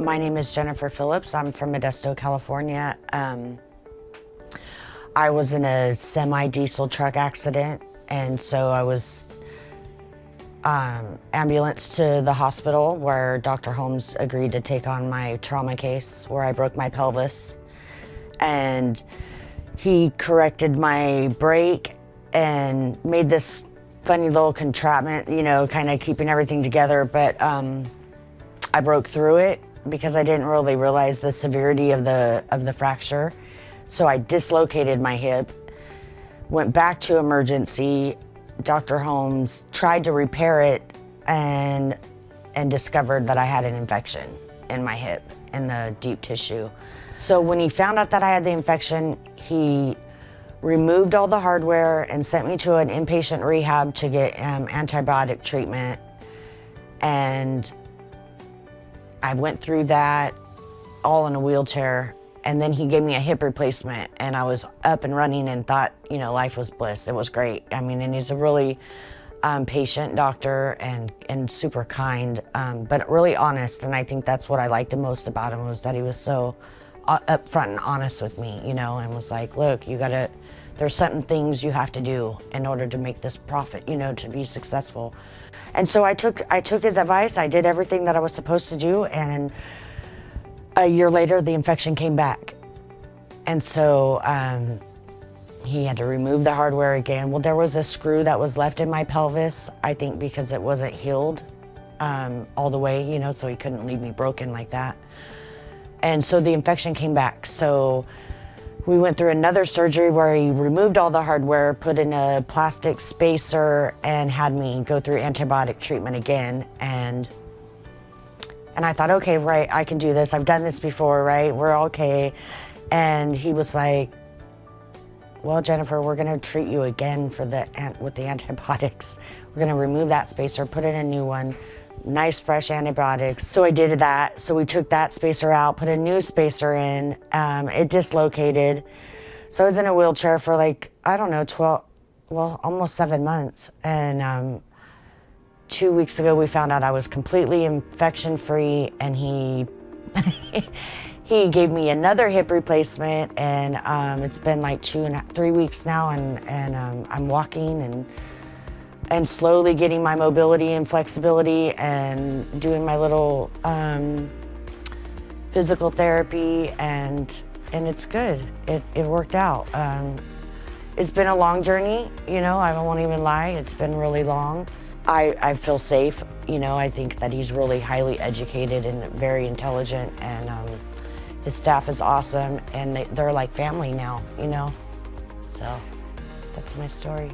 My name is Jennifer Phillips. I'm from Modesto, California. I was in a semi-diesel truck accident, and so I was ambulanced to the hospital where Dr. Holmes agreed to take on my trauma case where I broke my pelvis. And he corrected my brake and made this funny little contraption, you know, kind of keeping everything together. But I broke through it because I didn't really realize the severity of the fracture. So I dislocated my hip, went back to emergency. Dr. Holmes tried to repair it and discovered that I had an infection in my hip, in the deep tissue. So when he found out that I had the infection, he removed all the hardware and sent me to an inpatient rehab to get antibiotic treatment. And I went through that all in a wheelchair. And then he gave me a hip replacement, and I was up and running and thought, you know, life was bliss. It was great. I mean, and he's a really patient doctor and super kind, but really honest. And I think that's what I liked the most about him, was that he was so upfront and honest with me, you know, and was like, look, there's certain things you have to do in order to make this profit, you know, to be successful. And so I took his advice. I did everything that I was supposed to do, and a year later, the infection came back. And so he had to remove the hardware again. Well, there was a screw that was left in my pelvis, I think because it wasn't healed all the way, you know, so he couldn't leave me broken like that. And so the infection came back. So we went through another surgery where he removed all the hardware, put in a plastic spacer, and had me go through antibiotic treatment again. And I thought, okay, right, I can do this. I've done this before, right? We're okay. And he was like, well, Jennifer, we're gonna treat you again with the antibiotics. We're gonna remove that spacer, put in a new one, nice fresh antibiotics. So I did that. So we took that spacer out, put a new spacer in. It dislocated. So I was in a wheelchair for like, I don't know, almost 7 months. And 2 weeks ago, we found out I was completely infection-free, and he he gave me another hip replacement, and it's been like 3 weeks now, and I'm walking and slowly getting my mobility and flexibility and doing my little physical therapy, and it's good. It worked out. It's been a long journey, you know, I won't even lie. It's been really long. I feel safe, you know. I think that he's really highly educated and very intelligent, and his staff is awesome, and they're like family now, you know. So that's my story.